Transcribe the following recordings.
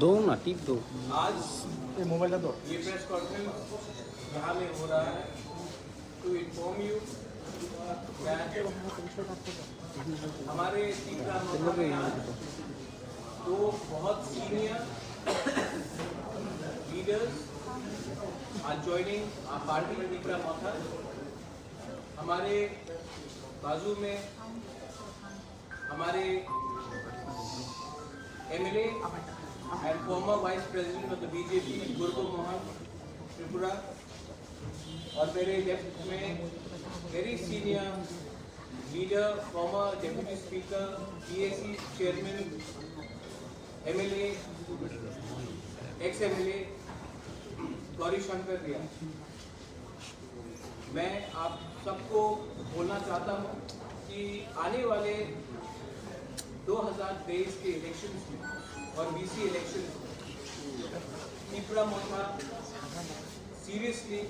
दो ना टिप दो। आज ये मोबाइल दो। ये प्रेस कॉन्फ्रेंस यहाँ में हो रहा है टू इन्फॉर्म यू हमारे तीसरा दो बहुत senior leaders are joining our party तीसरा मोथा। हमारे बाजू में हमारे MLA and former Vice President of the BJP Burbo Mohan Tripura और मेरे लेफ्ट में very senior leader former Deputy Speaker PAC Chairman MLA ex-MLA Gauri Shankar रिया। मैं आप सबको बोलना चाहता हूँ कि आने वाले 2023 के इलेक्शंस में और BC इलेक्शंस में त्रिपुरा मोथा सीरियसली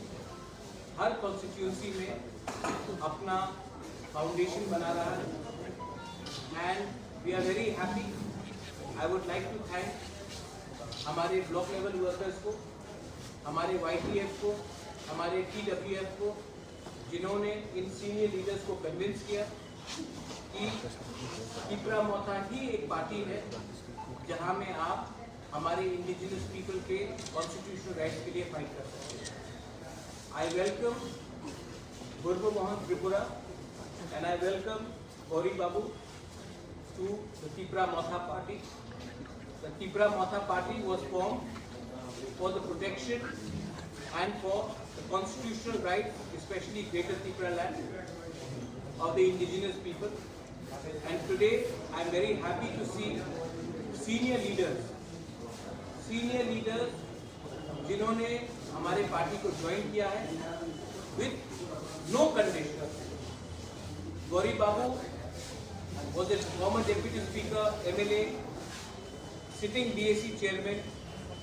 हर कॉन्स्टिट्यूंसी में अपना फाउंडेशन बना रहा है and we are very happy. I would like to thank हमारे ब्लॉक लेवल वर्कर्स को, हमारे YTF को, हमारे TWF को, जिन्होंने इन सीनियर लीडर्स को कन्विंस किया कि त्रिपुरा मोथा ही एक पार्टी है जहां में आप हमारे इंडिजिनस पीपल के कॉन्स्टिट्यूशनल राइट्स के लिए फाइट कर सकते हैं। I welcome Burbo Mohan Tripura and I welcome Gauri Babu to the Tripura Motha party. The Tripura Motha party was formed for the protection and for the constitutional rights, especially Greater Tripura land of the indigenous people. And today I am very happy to see senior leaders जिन्होंने हमारे party को join किया है with no condition. Gauri Babu was a former Deputy Speaker, MLA, sitting BAC Chairman.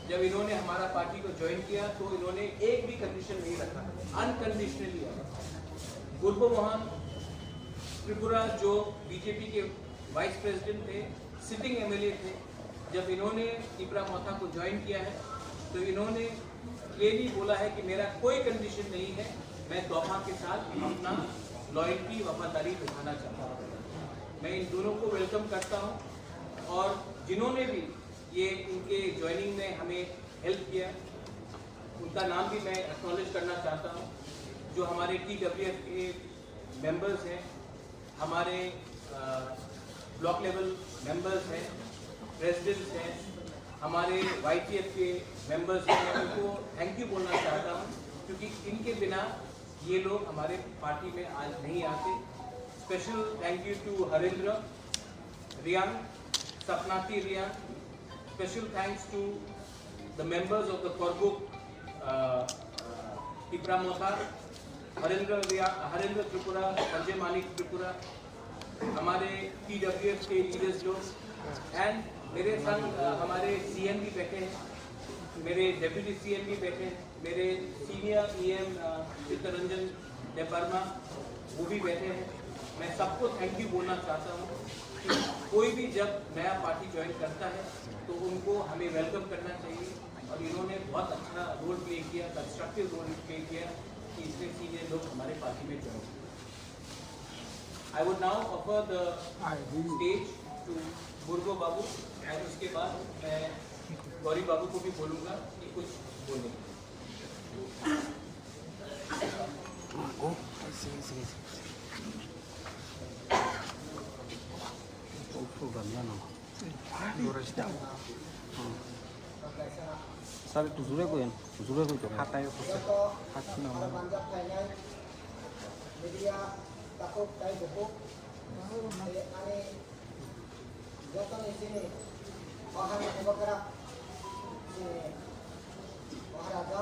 जब इन्होंने हमारा party को join किया तो इन्होंने एक भी कंडीशन नहीं रखा, अनकंडीशनली। बुर्बो मोहन त्रिपुरा जो BJP के वाइस प्रेसिडेंट थे, सिटिंग MLA थे, जब इन्होंने त्रिपुरा मोथा को ज्वाइन किया है तो इन्होंने क्लियरली बोला है कि मेरा कोई कंडीशन नहीं है, मैं तोहफा के साथ अपना लॉयल्टी वफादारी दिखाना चाहता हूँ। मैं इन दोनों को वेलकम करता हूँ और जिन्होंने भी ये इनके ज्वाइनिंग में हमें हेल्प किया उनका नाम भी मैं एक्नॉलेज करना चाहता हूँ। जो हमारे TWF के मेंबर्स हैं, हमारे ब्लॉक लेवल मेंबर्स हैं, प्रेसिडेंट्स हैं, हमारे YTF के मेंबर्स हैं, मैं उनको थैंक यू बोलना चाहता हूँ क्योंकि इनके बिना ये लोग हमारे पार्टी में आज नहीं आते। Special thank you to Harendra Reang, Sapnati Reang. Special thanks to the members of the Korbuk Tripura Motha, Harendra Tripura, Sanjay Manik Tripura, हमारे TWF के लीडर्स लोग एंड मेरे संग हमारे CM भी बैठे हैं, मेरे डेप्यूटी CM भी बैठे हैं, मेरे सीनियर EM चित्तरंजन देवर्मा वो भी बैठे हैं। मैं सबको थैंक यू बोलना चाहता हूँ कि कोई भी जब नया पार्टी ज्वाइन करता है तो उनको हमें वेलकम करना चाहिए और इन्होंने बहुत अच्छा रोल प्ले किया, कंस्ट्रक्टिव रोल प्ले किया कि इतने सीनियर लोग हमारे पार्टी में ज्वाइन किए। I would now offer the stage to Burbo Babu and उसके बाद मैं गौरी बाबू को भी बोलूँगा कि कुछ बोलें। Sabe tu sudah koyan, tu kata yang hati nama. Media takut kai buku, ane jatuh di sini, bahan yang bergerak, bahan ada,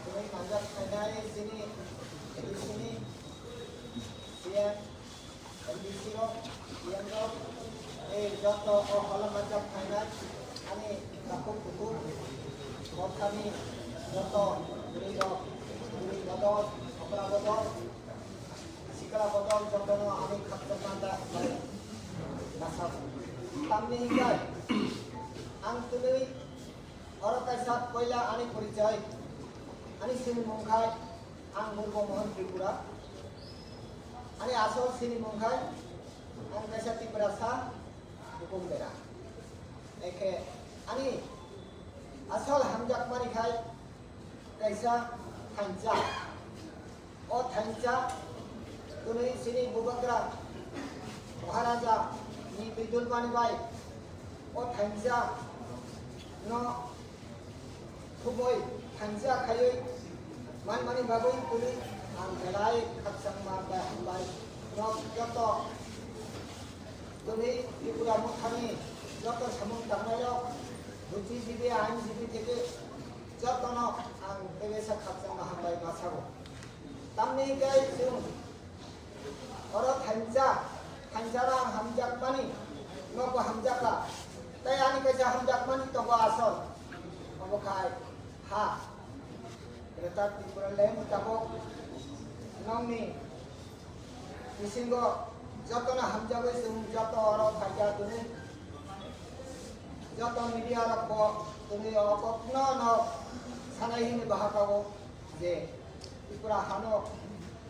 kemudian manjat kai di sini, siap, MBC lo, siap lo, jatuh kalau manjat kai ane takut buku, buat kami jatuh beri bodol, opera bodol, sikala bodol jatuh ane kapten manda, nasab, kami ingat ang tuloy orang kaisa पहिला ani परिचय ani sini mongkai ang murbo mohon Tripura ani asal sini mongkai ang kaisa Tripura sa hukum bera eke ani asal hamjak mani khai kaisa thanca o thanca tuloy sini Bubagra Maharaja ni Bidul Mani Bai o thanca no khuboi thanca khayoi mani bagoi tuli ang galai khatsang ma ba bai no joto tuli Tripura mukhani joto samung tangayo buddhijibi আইনজীবী থেকে যতন ang tebesa khatsang ma bai basago tamni gai sung oro thanjara hamjak mani no ko hamjaka tai ani kaisa hamjak mani to ko asal obo khai ha Kereta Tripura lem tabok nongni isingo joto na hamjago sung joto oro thaja tuni joto media rakbo tuni okno no sanai ni bahakago je Tripura hano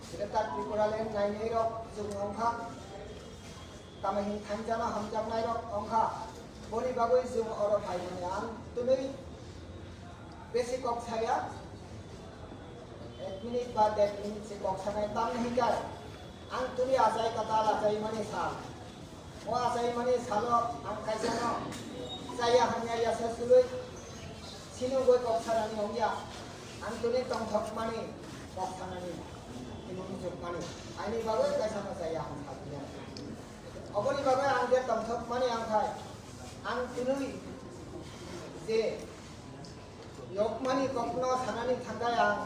Kereta Tripura lem nai rok sung ongkha tamahin thanjana hamjak nai rok ongkha boni bagoi sung oro thaimani ang tuni basic of saya 1 minute बाद 1 minute से box में तम नहीं कर अंग तुरी आजाई कता आजाई money साल वो आजाई मनी सालो अंग कैसे ना saya hanya ya sesuai sini gue बॉक्स रानी हो गया अंग तुरी तम थक मनी बॉक्स रानी ini muncul mani ini bagai कैसा ना saya हम खाते अब ini bagai अंग dia तम थक मनी अंग खाए अंग तुरी जे yok mani kokno sanani thangkai ang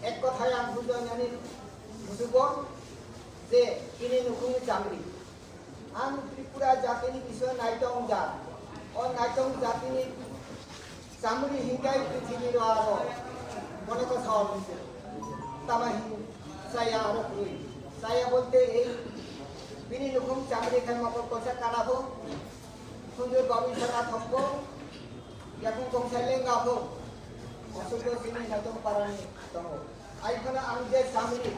ek kothai ang bujonani bujubon je ini nukung chamri ang Tripura jatini biswa naitong jat o naitong jatini chamri hingai prithibir aro mone ko sawal tamahi saya aro puri saya bolte ei bini nukung chamri khai mapor kosa kanabo sundur babi sara thokbo yakung kongsa lenga ho osudo sini natong parani tongo aikona angje samiri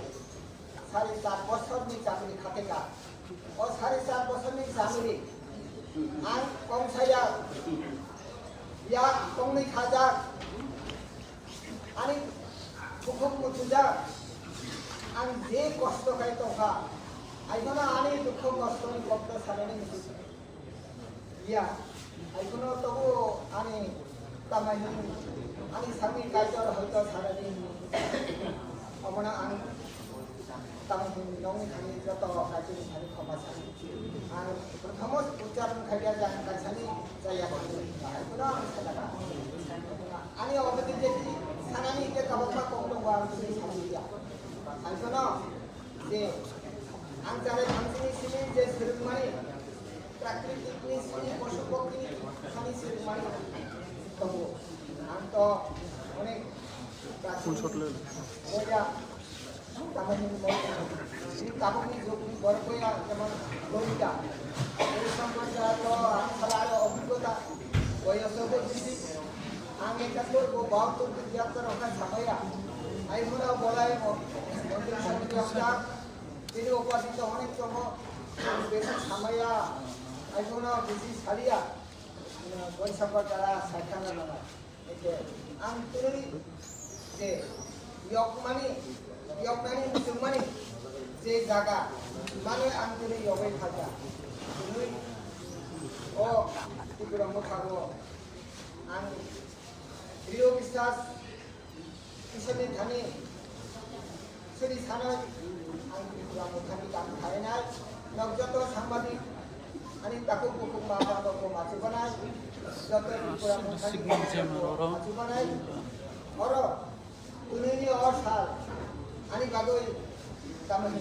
7.5 বছর ni samiri khatega o 7.5 বছর ni samiri ang kongsaya ya kongni khaja ani bukhum mutuja ang je kosto kai toka aikona ani dukhum kosto ni kopto sarani ya aikona togo ani tamahin ani sami kaijor hoito sarani amona ani tamahin nong ani joto kajini ani khamasa ani prothom ucharon khaja jan kasani saya aikona ani obadi jeti sanani ke kabakma koklo wa ani samiya aikona je angare bhangsini sini je sirmani प्राकृतिक ni sini পশু পক্ষী sani sirmani tobo anto onek ফুল shot ले boya tamahin mo ini kaboni jogni borboya যেমন ললিতা এই সম্পর্কে তো আমফলার অভিজ্ঞতা বয়সে বেশি আগে কাছে ও 72 থেকে 73 ওখানে ছাপাইয়া আইগুলো বলাই মন্ত্রী সমিতি অফিসার তিনি উপাধিত অনেক তম বেশি ছামাইয়া আইগুলো বেশি ছাড়িয়া বৈশাখর যারা সাইখানা না এতে আন্তরি যে ইয়কমানি মুসলমানি যে জায়গা মানে আন্তরি ইয়বে থাকা তুমি ও ত্রিপুরা মুখাগো আং রিও বিশ্বাস কিসনে ধানি সেরি সানয় আং ত্রিপুরা মুখানি কাম খায় নাই নবযত সাংবাদিক ani takut buku mama atau masih banai jatuh kurang masih banai orang ini or sal ani bagoi taman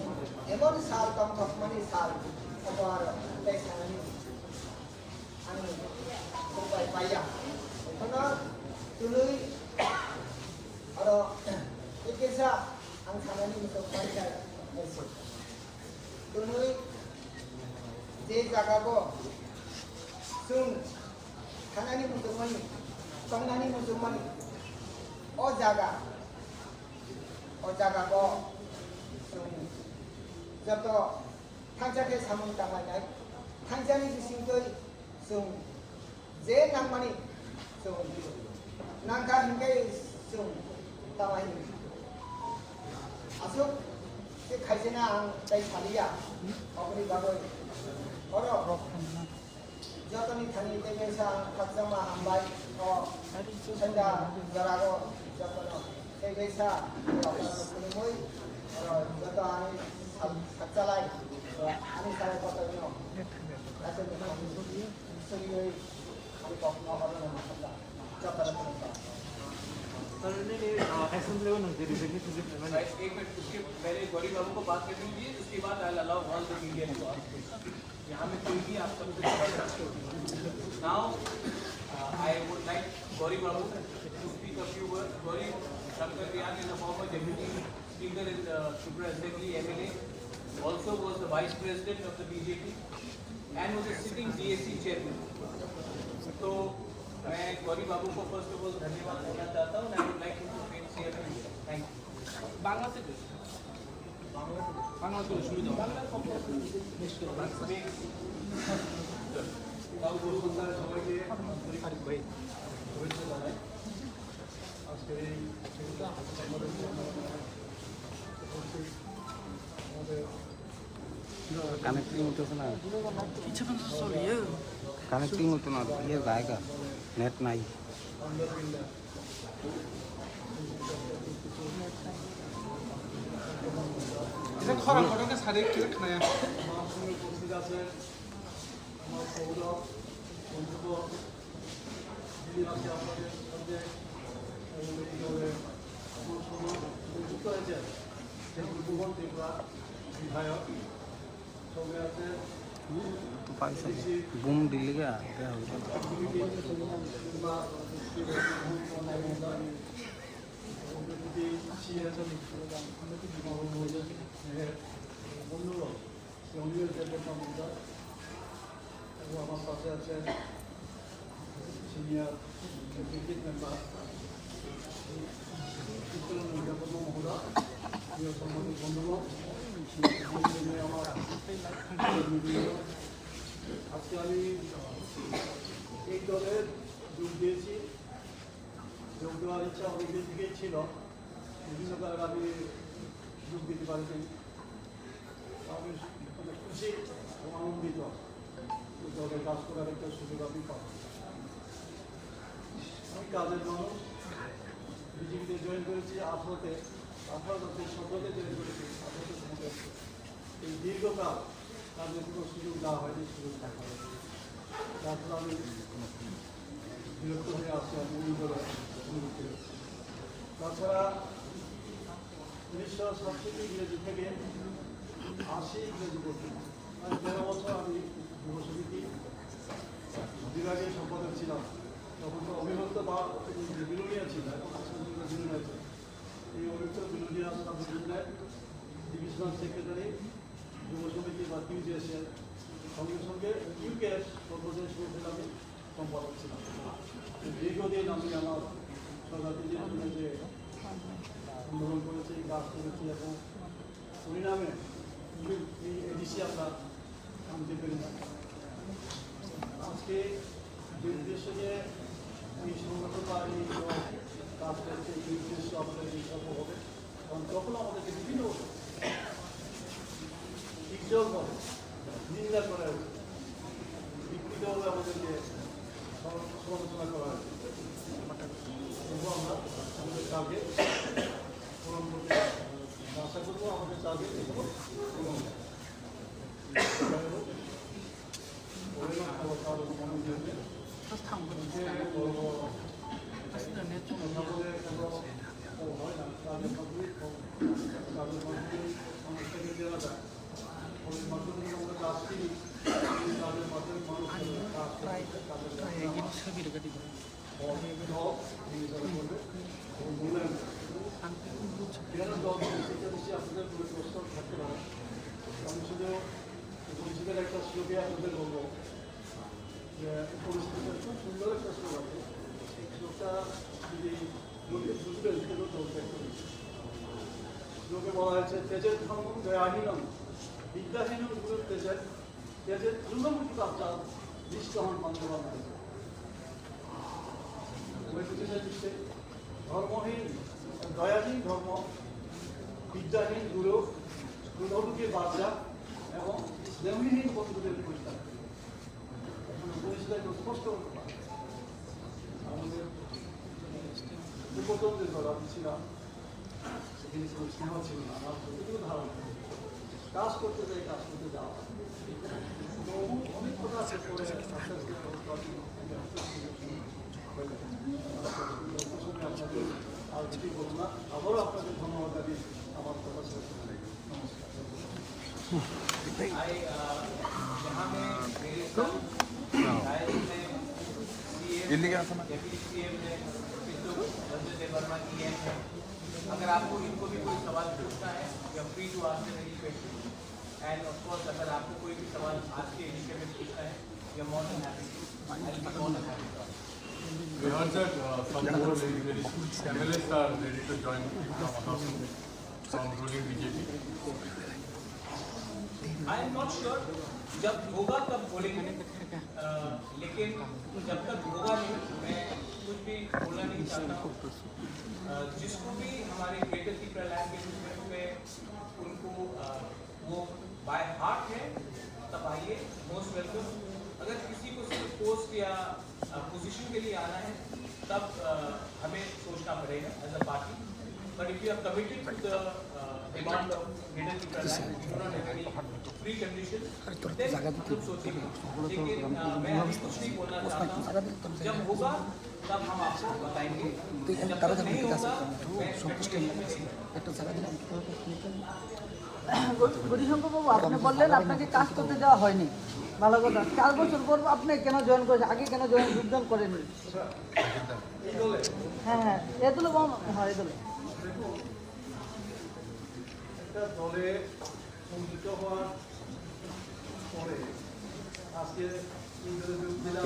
emon sal tam thokmani sal abar desa ani sampai payah karena tului orang ikisa ang sanani untuk panjang tului যে জায়গাগো সুং थानानि मुजुगमानि संनानि मुजुगमानि ओ जागा को जब तो थांजा के सामने तंगानाय थांजानि बिसिंखै जों जे नांमानि जों नांगा हिंगै जों तामानि आसुक जे खायसेना आं जाय सालिया अबनि बागै अरो जतनि थानि तेगेसा खाजमा हामबाय अ सन्दा जरागो जतनो तेगेसा खुलुमै अरो जत आनि साचालाय आनि सारे पतनो लासे सरियै आनि पक्नो अरो नमस्कार जतनो सर ने असेंबली में नजर रखी थी Right, एक मिनट उसके पहले गौरी बाबू को बात करने दीजिए, उसके बाद I'll allow all the media to ask questions. यहाँ में कोई भी आप सबसे Now, I would like Gauri Babu to speak a few words. Gauri Shankar Riyan is a former deputy speaker in the Tripura Assembly, MLA, also was the vice president of the BJP and was a sitting DAC chairman. So, मैं गौरी बाबू को first of all धन्यवाद देना चाहता हूँ. I would like him to say a few words. Thank you. Bangla से सुविधा connecting হতেছে না কানেক্টিং হতো না ইয়ে জায়গা নেট নাই খরা খরাকে সারে কি খায়া উপস্থিত আছেন আমার সৌরভ বন্ধুবর যিনি আছে আপনাদের মধ্যে এইভাবে যুক্ত হয়েছেন ভুবন ত্রিপুরা বিধায়ক সঙ্গে আছেন বুম দিলে গা বন্ধুগণ জঙ্গীয় দেবতা মন্ডল এবং আমার পাশে আছেন সিনিয়র ক্রিকেট মেম্বার বিজ্ঞাপন মহোদয় প্রিয় সম্মানিত বন্ধুগণ আমার আজকে আমি এই দলের যোগ দিয়েছি যোগ দেওয়ার ইচ্ছা অনেকদিন থেকেই ছিল বিভিন্ন কারণে আমি যোগ দিতে পারিনি আমি অনেক খুশি এবং আনন্দিত দলে কাজ করার একটা সুযোগ আমি পাব আমি কাজের মানুষ বিজেপিতে জয়েন করেছি 18-তে 17-তে জয়েন করেছি 18-তে এই দীর্ঘকাল কাজের কোনো সুযোগ দেওয়া হয়নি সুযোগ দেখা হয়নি তারপর আমি বিরক্ত হয়ে আসছি আমি এই দলে তাছাড়া 1967 ইংরেজি থেকে 80 ইংরেজি পর্যন্ত মানে 13 বছর আমি যুব সমিতি বিভাগের সম্পাদক ছিলাম তখন তো অবিভক্ত বা বিলোনিয়া ছিল এখন বিলোনিয়া ছিল এই অবিভক্ত বিলোনিয়া সাবডিভিশনের ডিভিশনাল সেক্রেটারি যুব সমিতি বা কিউজিএসের সঙ্গে সঙ্গে ইউকেএস সর্বদেশ আমি সম্পাদক ছিলাম দীর্ঘদিন আমি আমার সরকারের জন্য যে আন্দোলন করেছি কাজ করেছি এবং পরিণামে এই এডিসি আমরা আনতে পেরেছি আজকে যে উদ্দেশ্য যে এই সংগঠন বা এই কাজ করেছে এই উদ্দেশ্য আমাদের এই সফল হবে কারণ তখন আমাদেরকে বিভিন্ন ইজ্জতভাবে নিন্দা করা হয়েছে বিকৃতভাবে আমাদেরকে সমালোচনা করা হয়েছে এবং আমরা আমাদের টার্গেট পূরণ করতে আশা করবো আমাদের টার্গেট আমি শুধু পরিস্থিতির একটা সুযোগে আপনাদের বলবো যে পরিস্থিতিটা খুব সুন্দর একটা উল্লেখ করি। লোকে বলা হয়েছে তেজের ধর্ম দয়াহীনম বিদ্যাহীনম গুরু তেজের তৃণমূর্তি বাচ্চা নিষ্ঠহন বান্ধবান হয়েছে। ধর্মহীন দয়াহীন ধর্ম, বিদ্যাহীন গুরু, দুর্ধর্মীর বাচ্চা এবং স্নেহহীন বন্ধুদের পরিষ্কার। স্পষ্ট করতে পারে আমাদের উপতন্ত্রের ঘর আমি ছিলাম, সেখানে কোনো স্নেহ ছিল না। আমার প্রতিগুলো ধারণা কাজ করতে যাই, কাজ করতে যাওয়া তো অনেক কথা আছে। পরে আস্তে আস্তে আপনাদের আর কিছু বলবো না। আবারও আপনাদের ধন্যবাদ জানি আমার কথা শেষ করতে। अगर आपको इनको भी कोई सवाल पूछना है, you are free to ask any question and of course अगर आपको कोई भी सवाल आज के एडिशन में पूछना है, you are more than happy to. We heard that some more very analysts are ready to join from ruling BJP. I am not sure जब होगा तब बोलेंगे, लेकिन जब तक होगा नहीं मैं कुछ भी बोलना नहीं चाहता हूँ। जिसको भी हमारे ग्रेटर त्रिपुरा लैंड के मूवमेंट में उनको वो बाय हार्ट है तब आइए, मोस्ट वेलकम। अगर किसी को सिर्फ पोस्ट या पोजीशन के लिए आना है तब हमें सोचना पड़ेगा as a party. But if you are committed to the demand of greater Tripura land, you don't have any precondition, then हम सोचेंगे। लेकिन मैं अभी कुछ नहीं बोलना चाहता हूँ। जब होगा तब हम आपको बताएंगे, जब तक नहीं होगा मैं গরিশঙ্কর বাবু, আপনি বললেন আপনাকে কাজ করতে দেওয়া হয়নি, ভালো কথা। 4 বছর পর আপনি কেন জয়েন করেছেন, আগে কেন যোগদান করেননি? হ্যাঁ হ্যাঁ, এ দলে হয়, এ দলে একটা দলে সংযুক্ত হওয়ার পরে আজকে ইন্টারভিউ দিলাম,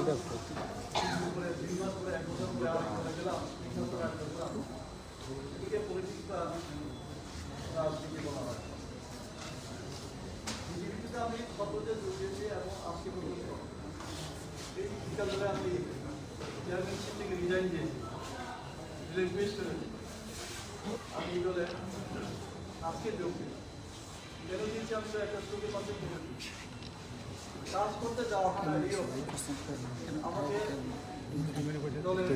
2 মাস পরে 1 বছর পরে আরেক দলে গেলাম, 3 বছর পরে আরেক দলে গেলাম। এটিকে পলিটিক্স রাজনীতি বলা হয়। বিজেপিতে আমি সর্বদা যোগ দিয়েছি এবং আজকে পর্যন্ত এই বিকাল ধরে আমি চেয়ারম্যানশিপ থেকে রিজাইন দিয়েছি, রিলিকুইস্ট করেছি। আমি এই দলে আজকে যোগ দিই। কেন দিয়েছি আমি একটা চোখের মাধ্যমে কাজ করতে যাওয়া হয় না, এই আমাকে দলের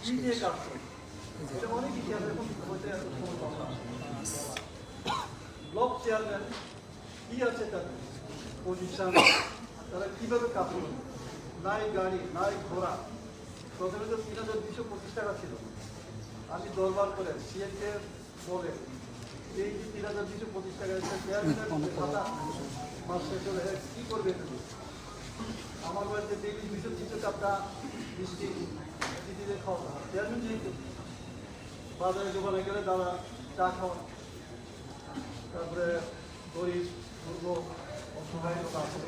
কি দিয়ে কাজ করে এটা অনেক ইতিহাস এখন হতে এত সময় পাবো না। ব্লক চেয়ারম্যান কি আছে তাদের পজিশন, তারা কীভাবে কাজ করবে, নাই গাড়ি নাই ঘোড়া। প্রথমে তো 3225 টাকা ছিল। আমি দরবার করে সিএনকে বলে এই যে 3225 টাকা চেয়ারম্যানের খাতা মাস শেষ হলে কী করবে তুমি? আমার বাড়িতে ডেইলি 200-300 টাকা মিষ্টি দিদিদের খাওয়া। চেয়ারম্যান যেহেতু বাজারে দোকানে গেলে তারা চা খাওয়া, তারপরে গরিব দুর্গ অসহায় লোক আছে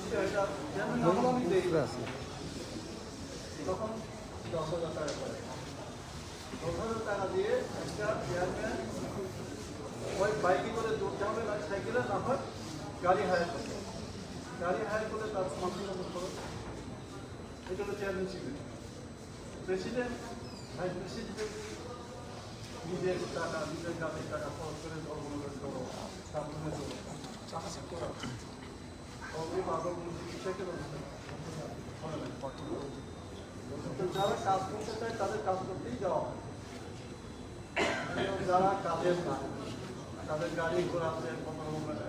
এটা চেয়ারম্যান আমি দেই। তখন 10,000 টাকা করে, 10,000 টাকা দিয়ে একটা চেয়ারম্যান ওই বাইকে করে দৌড়তে হবে না, সাইকেলে না হয় গাড়ি হায়ার করতে, গাড়ি হায়ার করে তার মাসিক খরচ। এটা হলো চেয়ারম্যানশিপের। প্রেসিডেন্ট, ভাইস প্রেসিডেন্ট নিজের টাকা, নিজের গাড়ির টাকা খরচ করে ধর্মনগর করো, সাবধানে করো, চিকিৎসাকে যারা কাজ করতে চায় তাদের কাজ করতেই যাওয়া হয়। যারা কাজের না, তাদের গাড়ি ঘোড়া আছে,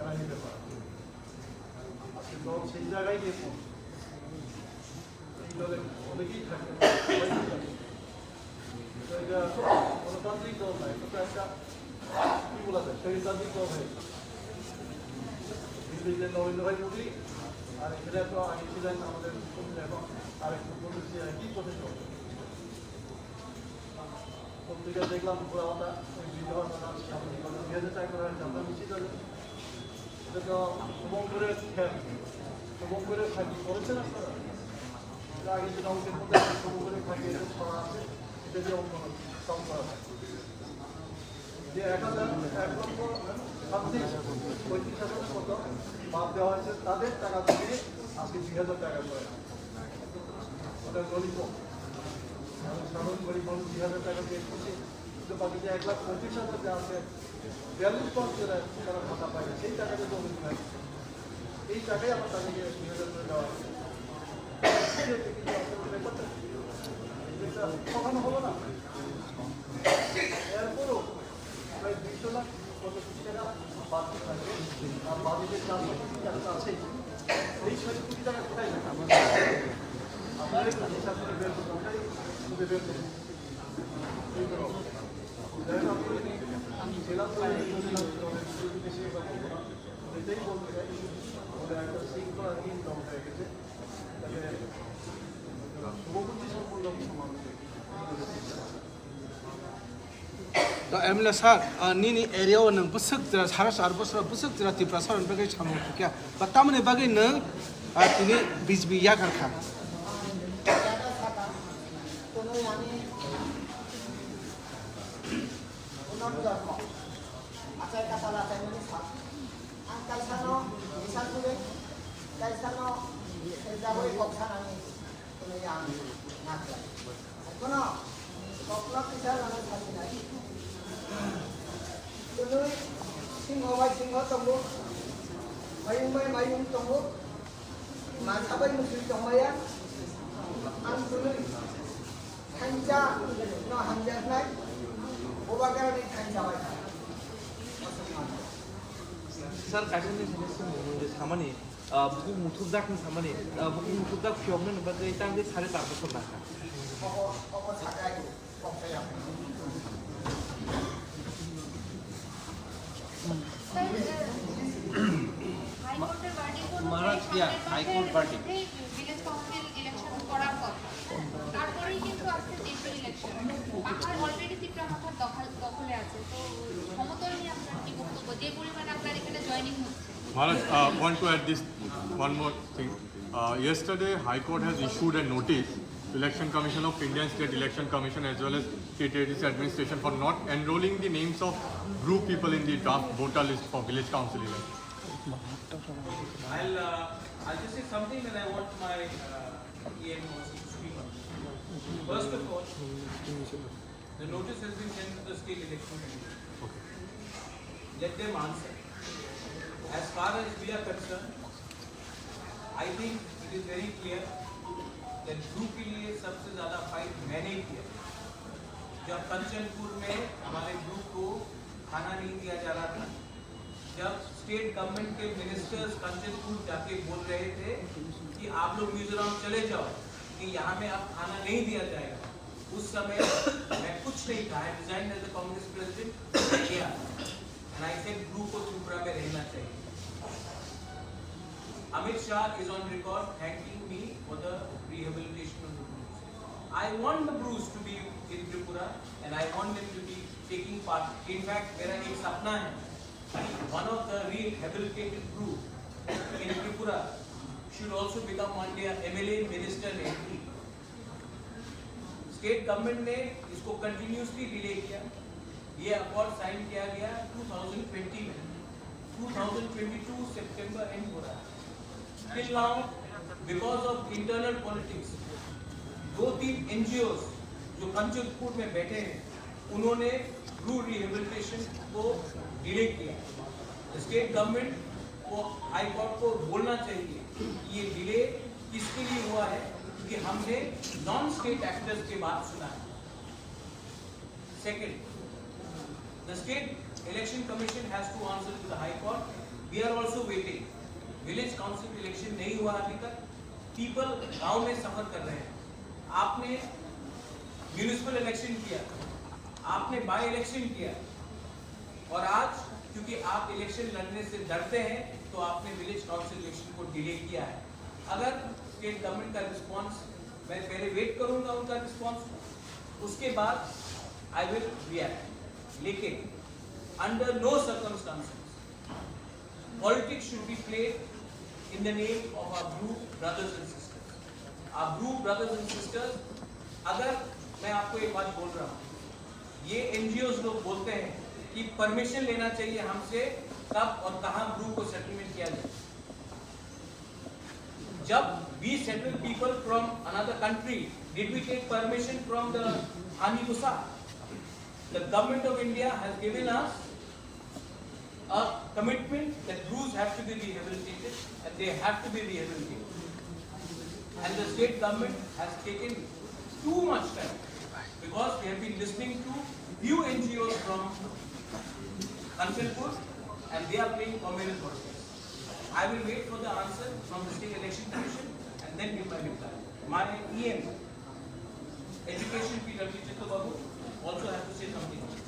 এরা নিতে পারে। আজকে দল সেই জায়গায় গিয়ে এই দলে অনেকেই থাকে, এটা গণতান্ত্রিক দল নয়, এটা একটা কি বলা যায় স্বৈরতান্ত্রিক দল হয়েছে। দিল্লিতে নরেন্দ্র ভাই মোদী আর এখানে তো আগে ছিলেন আমাদের এখন আরেকটু বলেছি একই পথে চলছে। পত্রিকা দেখলাম পুরাওয়াটা ওই বিধবার 2000 টাকা করে আমরা মিশিয়ে যাবে। এটা তো শুভঙ্করের খেয়াল, শুভঙ্করের খাকি করেছেন আপনারা? আগে যেটা অঙ্কের মধ্যে সমগ্রে থাকে এটা করা আছে, এটা দিয়ে অঙ্ক সম করা হয়। যে 1,35,000 মতো বাদ দেওয়া হয়েছে, তাদের টাকা থেকে আজকে 2,000 টাকা করে ওটা গরিব সাধারণ গরিব মানুষ 2,000 টাকা দিয়ে করছে, কিন্তু বাকি যে 1,25,000 যে আছে 42 যারা তারা ভাতা পায় সেই টাকাটা তো অনেক নাই, এই টাকাই আমার তাদেরকে 2,000 করে দেওয়া হচ্ছে। কখনো হলো না, এরপরও প্রায় 200 লাখ কত কোটি টাকা বাকি থাকে, আর বাকি যে 400 কোটি টাকা আছেই, এই 6 কোটি টাকা কোথায় থাকে আপনার একটু হিসাব করে বের করতে, ওটাই খুবই বের করুন। এটাই বলতে চাই, আমাদের একটা শৃঙ্খলাহীন দল হয়ে গেছে, তাহলে শুভবুদ্ধি সম্পূর্ণ মানুষ। दा एमएलए सर निनी एरिया व नंग बुसक जरा सारा सार बुसक जरा तिप्रा सर बगे सामो क्या बतामने बगे न तिनी बीच भी या करखा Singo tunggu, mayung tunggu, masabai musuh tunggu ya, antului, hanja, no hanja naik, obagar ni hanja baik. Sir, kadang ni sama ni, buku mutudak ni sama ni, buku mutudak fiomnya nampak kita ni sari tak betul nak. Pokok sakai tu, pokok saya. High court party village council election করার কথা, তারপরেই কিন্তু আজকে Tripura election, পাহাড় already Tripura মাথার দখলে আছে, তো সমতল নিয়ে আপনার কি বক্তব্য, যে পরিমাণে আপনার এখানে জয়েনিং হচ্ছে? Maharaj, want to add this one more thing. Yesterday, High Court has issued a notice to Election Commission of India and State Election Commission as well as State ADC administration for not enrolling the names of group people in the draft voter list for village council election. I'll just say something that I want my EM also to speak on. First of all, the notice has been sent to the State Election Commission. Let them answer. As far as we are concerned, I think it is very clear that group के लिए सबसे ज़्यादा fight मैंने ही किया। जब कंचनपुर में हमारे group को खाना नहीं दिया जा रहा था, जब स्टेट गवर्नमेंट के मिनिस्टर्स कंचनपुर जाके बोल रहे थे कि आप लोग मिजोरम चले जाओ कि यहाँ में अब खाना नहीं दिया जाएगा, उस समय मैं कुछ नहीं कहा, resign as the Congress president किया, and I said ग्रुप को त्रिपुरा में रहना चाहिए। Amit Shah is on record thanking me for the rehabilitation of the Bruce. I want the Bruce to be in Tripura and I want them to be taking part. In fact, मेरा एक सपना है, one of the rehabilitated Bruce in Tripura should also become one day a MLA, minister and MP. State government ने इसको continuously delay किया, ये accord sign किया गया 2020 में, 2022 September end हो रहा है। Till now, because of internal politics, 2-3 NGOs जो कंचनपुर में बैठे हैं, उन्होंने ब्रू रिहेबिलिटेशन को डिले किया। स्टेट गवर्नमेंट को हाई कोर्ट को बोलना चाहिए कि ये डिले किसके लिए हुआ है, क्योंकि हमने नॉन स्टेट एक्टर्स के बात सुना है। Second, the state election commission has to answer to the high court. We are also waiting. Village council election नहीं हुआ अभी तक, पीपल गांव में सफर कर रहे हैं। आपने म्यूनिसिपल इलेक्शन किया, आपने बाय इलेक्शन किया, और आज क्योंकि आप इलेक्शन लड़ने से डरते हैं तो आपने विलेज काउंसिल इलेक्शन को डिले किया है। अगर स्टेट गवर्नमेंट का रिस्पांस, मैं पहले वेट करूंगा उनका रिस्पांस, उसके बाद आई विल रिएक्ट। लेकिन under no circumstances politics should be played in the name of our blue brothers and sisters. Bru brothers and sisters, अगर मैं आपको एक बात बोल रहा हूँ, ये एनजीओज लोग बोलते हैं कि परमिशन लेना चाहिए हमसे कब और कहाँ ब्रू को सेटलमेंट किया जाए। जब we settle people from another country, did we take permission from the Hani Musa? The government of India has given us a commitment that Brus have to be rehabilitated and they have to be rehabilitated. And the state government has taken too much time because they have been listening to few NGOs from Kansalpur and they are playing communal politics. I will wait for the answer from the State Election Commission and then give my reply. My EM, Education PW Chittu Babu, also has to say something on this.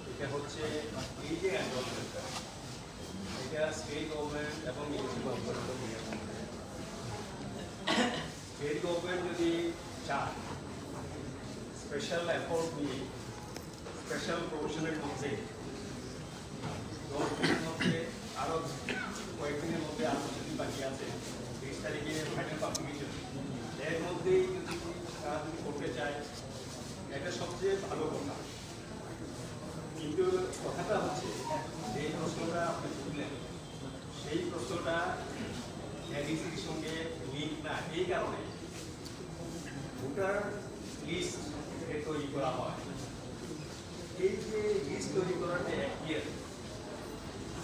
এটা হচ্ছে এই যে এনরোলমেন্টটা, এটা state government এবং state government যদি চায় special effort নিয়ে special প্রফেশনের মধ্যে 10 দিনের মধ্যে আরও কয়েকদিনের মধ্যে আরও যদি বাকি আছে 30 তারিখে ফাইনাল পাবলিকেশন, এর মধ্যেই যদি তারা যদি করতে চায় এটা সবচেয়ে ভালো কথা। কিন্তু কথাটা হচ্ছে যে প্রশ্নটা আপনি তুললেন সেই প্রশ্নটা এডিসির সঙ্গে লিঙ্ক না, এই কারণে ভোটার লিস্ট তৈরি করা হয়। এই যে লিস্ট তৈরি করার যে এখতিয়ার,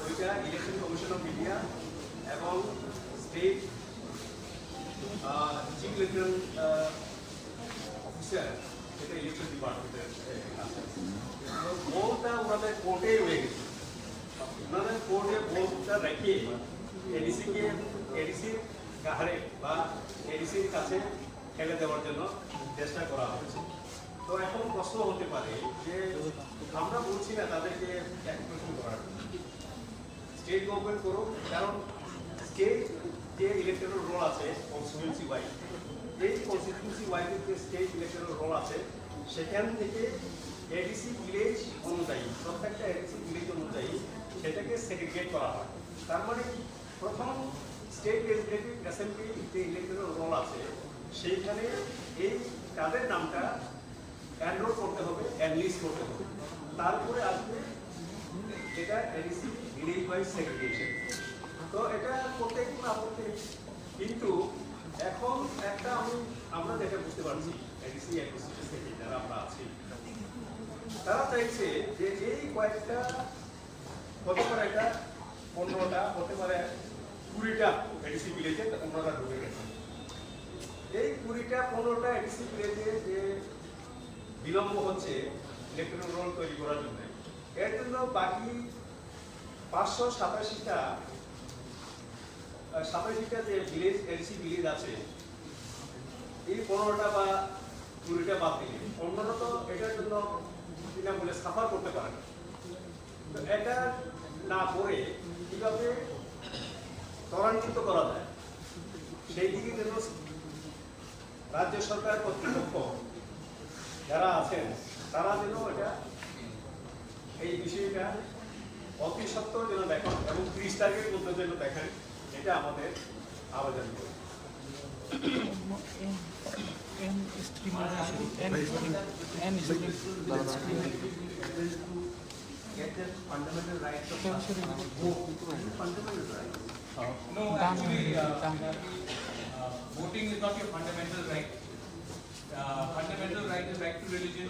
ওইটা ইলেকশন কমিশন অফ ইন্ডিয়া এবং স্টেট চিফ ইলেকশন অফিসার, এটা ইলেকশন ডিপার্টমেন্টের আছে, ভোটটা ওনাদের কোর্টে রয়ে গেছে। ওনাদের কোর্টে ভোটটা রেখে এডিসির গাহারে বা এডিসির কাছে ফেলে দেওয়ার জন্য চেষ্টা করা হয়েছে। তো এখন প্রশ্ন হতে পারে যে আমরা বলছি না তাদেরকে অ্যাক্টিভেশন করার, স্টেট গভর্নমেন্ট করুক, কারণ স্টেট যে ইলেকট্রাল রোল আছে কনস্টিটিউয়েন্সি ওয়াইজ, এই কনস্টিটিউয়েন্সি ওয়াইজের যে স্টেট ইলেকট্রাল রোল আছে সেখান থেকে এডিসি ভিলেজ অনুযায়ী, প্রত্যেকটা এডিসি ভিলেজ অনুযায়ী সেটাকে সেগ্রিগেট করা হয়। তার মানে প্রথম স্টেট লেজিসলেটিভ অ্যাসেম্বলি যে ইলেকট্রাল রোল আছে সেইখানে এই তাদের নামটা এনরোল করতে হবে, এনলিস্ট করতে হবে, তারপরে আসবে এটা এডিসি ভিলেজ ওয়াইজ সেগ্রিগেশন। তো এটা করতে কোনো আপত্তি নেই, কিন্তু এখন একটা আমরা যেটা বুঝতে পারছি এডিসি অ্যাডমিনিস্ট্রেশন থেকে যারা আমরা আছি তারা চাইছে যে এই কয়েকটা হতে পারে, এটা 15টা হতে পারে 20টা এডিসি ভিলেজে ওনারা ঢুকে গেছে। এই 20টা 15টা এডিসি ভিলেজে যে বিলম্ব হচ্ছে ইলেকট্রাল রোল তৈরি করার জন্য, এর জন্য বাকি 587টা যে ভিলেজ এডিসি ভিলেজ আছে, এই 15টা বা 20টা বাদ দিলে অন্যরা তো এটার জন্য বিনামূল্যে সাফার করতে পারে না। তো এটা না করে কিভাবে ত্বরান্বিত করা যায় সেই দিকে যেন রাজ্য সরকার কর্তৃপক্ষ যারা আছেন তারা যেন এটা এই বিষয়টা অতি সত্ত্বর যেন দেখেন এবং 30 তারিখের মধ্যে যেন দেখেন, এটা আমাদের আবেদন করি। Fundamental rights of fundamental rights. No, actually, voting is not your fundamental right. Fundamental right is right to religion,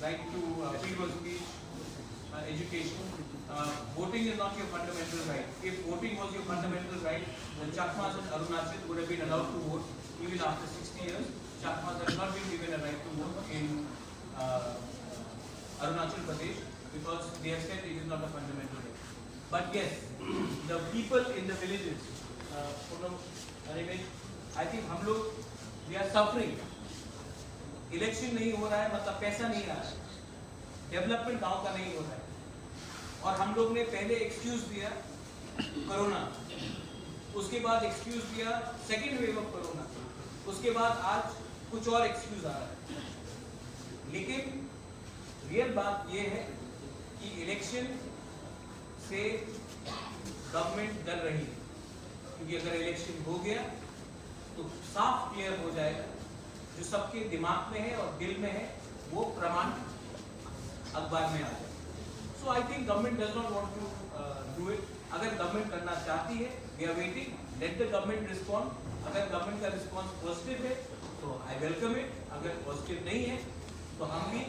right to freedom of speech, education. Voting is not your fundamental right. If voting was your fundamental right, then Chakmas and Arunachal would have been allowed to vote even after 60 years. Chakmas have not been given a right to vote in Arunachal Pradesh because they have said it is not a fundamental right. But yes, the people in the villages, I think हम लोग we are suffering. Election नहीं हो रहा है मतलब पैसा नहीं आ रहा है, डेवलपमेंट गांव का नहीं हो रहा है, और हम लोग ने पहले एक्सक्यूज दिया कोरोना, उसके बाद एक्सक्यूज दिया सेकेंड वेव ऑफ कोरोना, उसके बाद आज कुछ और एक्सक्यूज आ रहा है। लेकिन रियल बात यह है कि इलेक्शन से गवर्नमेंट डर रही है, क्योंकि अगर इलेक्शन हो गया तो साफ क्लियर हो जाएगा जो सबके दिमाग में है और दिल में है वो प्रमाण अखबार में आ जाए। So I think government does not want to do it. अगर गवर्नमेंट करना चाहती है, we are waiting, let the government respond. अगर गवर्नमेंट का रिस्पॉन्स पॉजिटिव है तो आई वेलकम इट, अगर पॉजिटिव नहीं है तो हम भी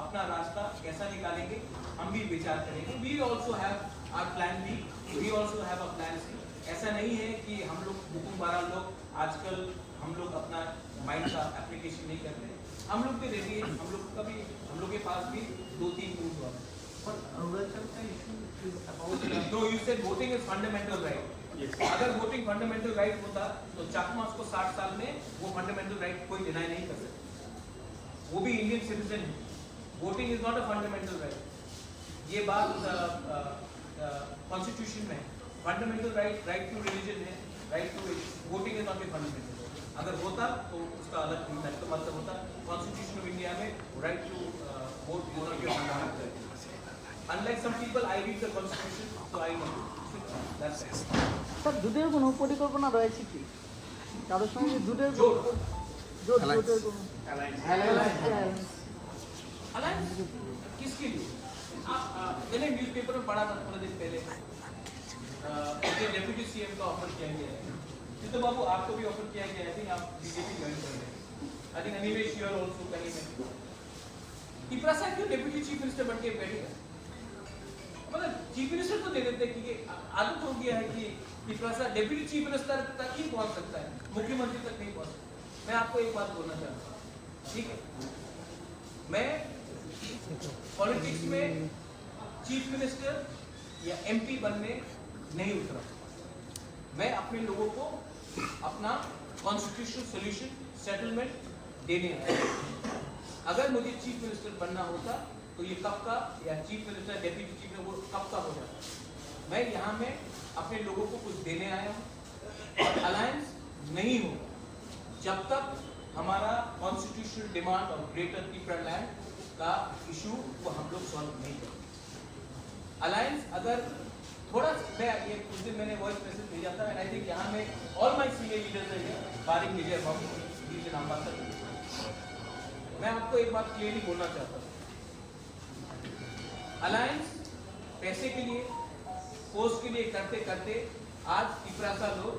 अपना रास्ता कैसा निकालेंगे हम भी विचार करेंगे। We also have our plan B, we also have a plan C. ऐसा नहीं है कि हम लोग बुकुम 12 लोग आजकल हम लोग अपना माइंड का एप्लीकेशन नहीं करते, हम लोग भी रेडी है, हम लोग के पास भी 2-3 मूव हुआ। No, you said voting is fundamental right. Yes. अगर वोटिंग फंडामेंटल राइट होता तो चकमास को 60 साल में वो फंडामेंटल राइट कोई डिनाई नहीं कर सकता, वो भी इंडियन सिटीजन है। Voting is not a fundamental right. ये बात कॉन्स्टिट्यूशन में फंडामेंटल राइट टू रिलीजन है, right to voting is not a fundamental. अगर होता तो उसका अलग मतलब होता। कॉन्स्टिट्यूशन ऑफ इंडिया में right to vote is not a fundamental. Unlike some people, I read the constitution, so I know. That's it. Sir জোটের কোনো পরিকল্পনা রয়েছে কি কারোর সঙ্গে জোটের জোট জোটের কোনো अलायंस किसके लिए? मैंने न्यूज़पेपर में पढ़ा था थोड़े दिन पहले, मुझे डेप्यूटी सीएम का ऑफर किया गया है। तो बाबू आपको भी ऑफर किया गया है, आई थिंक आप बीजेपी ज्वाइन कर रहे हैं। I think Animesh you are also कहीं में। इप्रासा क्यों डेप्यूटी चीफ मिनिस्टर बन के बैठेगा? मतलब चीफ मिनिस्टर तो दे देते हैं, क्योंकि आदत हो गया है कि इप्रासा डेप्यूटी चीफ मिनिस्टर तक ही पहुंच सकता है, मुख्यमंत्री तक नहीं पहुंच सकता। मैं आपको एक बात बोलना चाहता हूँ, ठीक है, मैं पॉलिटिक्स में चीफ मिनिस्टर या एमपी बनने नहीं उतरा। मैं अपने लोगों को अपना कॉन्स्टिट्यूशनल सॉल्यूशन सेटलमेंट देने आया। अगर मुझे चीफ मिनिस्टर बनना होता तो ये कब का, या चीफ मिनिस्टर डेप्यूटी चीफ में वो कब का हो जाता। मैं यहाँ में अपने लोगों को कुछ देने आया हूँ और अलायंस नहीं होगा जब तक हमारा कॉन्स्टिट्यूशनल डिमांड और ग्रेटर त्रिपुरालैंड का इशू को हम लोग सॉल्व नहीं करें। अलायंस अगर थोड़ा, मैं ये उस दिन मैंने वॉइस मैसेज भेजा था, एंड आई थिंक यहाँ में ऑल माय सीनियर लीडर्स हैं, बारिक विजय बाबू जी के नाम बात। मैं आपको एक बात क्लियरली बोलना चाहता हूँ, अलायंस पैसे के लिए, पोस्ट के लिए करते करते आज तिपरासा लोग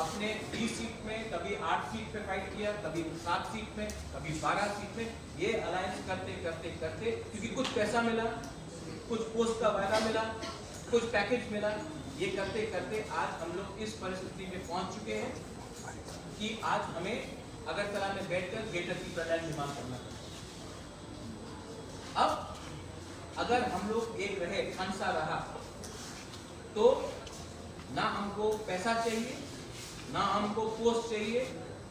अपने 20 सीट में, कभी 8 सीट पे फाइट किया, कभी 7 सीट में, कभी 12 सीट में, ये अलायंस करते करते करते, क्योंकि कुछ पैसा मिला, कुछ पोस्ट का वायदा मिला, कुछ पैकेज मिला, ये करते करते आज हम लोग इस परिस्थिति में पहुंच चुके हैं कि आज हमें अगरतला में बैठकर ग्रेटर त्रिपुरालैंड डिमांड करना पड़ता। अब अगर हम लोग एक रहे, फंसा रहा, तो ना हमको पैसा चाहिए, ना हमको पोस्ट चाहिए,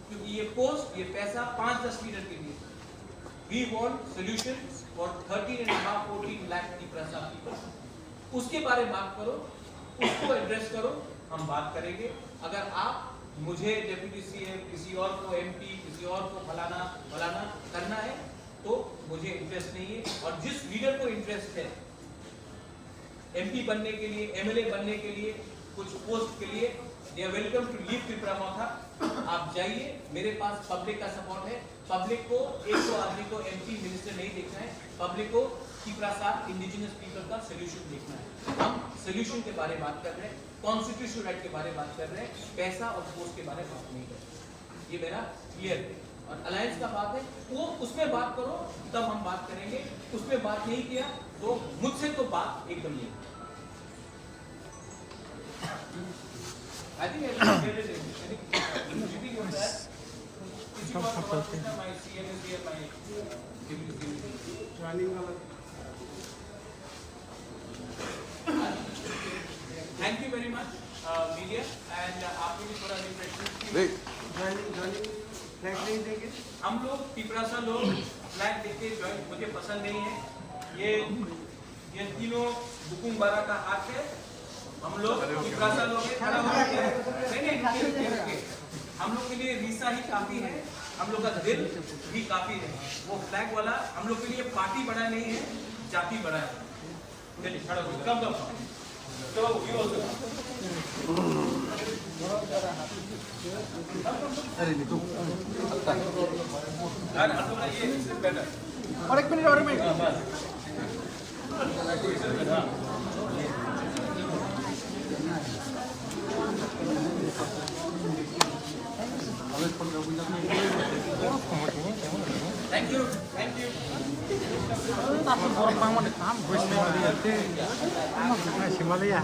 क्योंकि ये पोस्ट, ये पैसा 5-10 लीडर के लिए। We want solutions for 13.5-14 lakh Tripura people. उसके बारे में बात करो, उसको एड्रेस करो, हम बात करेंगे। अगर आप मुझे डेप्यूटी सीएम, किसी और को एमपी, किसी और को फलाना करना है तो मुझे इंटरेस्ट नहीं है। और जिस लीडर को इंटरेस्ट है एमपी बनने के लिए, एमएलए बनने के लिए, कुछ पोस्ट के लिए, they are welcome to leave Tripura. आप जाइए, मेरे पास पब्लिक का सपोर्ट है। पब्लिक को एक दो आदमी को एमपी मिनिस्टर नहीं देखना है, पब्लिक को त्रिपुरा इंडिजिनस पीपल का सोल्यूशन देखना है। हम सोल्यूशन के बारे में बात कर रहे हैं, कॉन्स्टिट्यूशनल राइट के बारे में बात कर रहे हैं, पैसा और पोस्ट के बारे में बात नहीं कर रहे। ये मेरा क्लियर है। और अलायंस का बात है, वो उसमें बात करो तब हम बात करेंगे। उसमें बात नहीं किया तो मुझसे तो बात एकदम नहीं। I think thank you very much media, and आपने भी थोड़ा रिफ्रेशमेंट फ्लैग नहीं देंगे। हम लोग तिपरासा लोग फ्लैग देख के ज्वाइन, मुझे पसंद नहीं है। ये तीनों बुकुम 12 का हाथ है। हम लोग तिपरासा लोग खड़ा होकर, नहीं, हम लोग के लिए रीसा ही काफी है। हम लोग का दिल भी काफी है। वो फ्लैग वाला हम लोग के लिए पार्टी बड़ा नहीं है, जाति बड़ा है। चलिए खड़ा हो, कम चलो you also. यार हम लोग का ये बेटर। और एक मिनट थैंक यू Himalaya.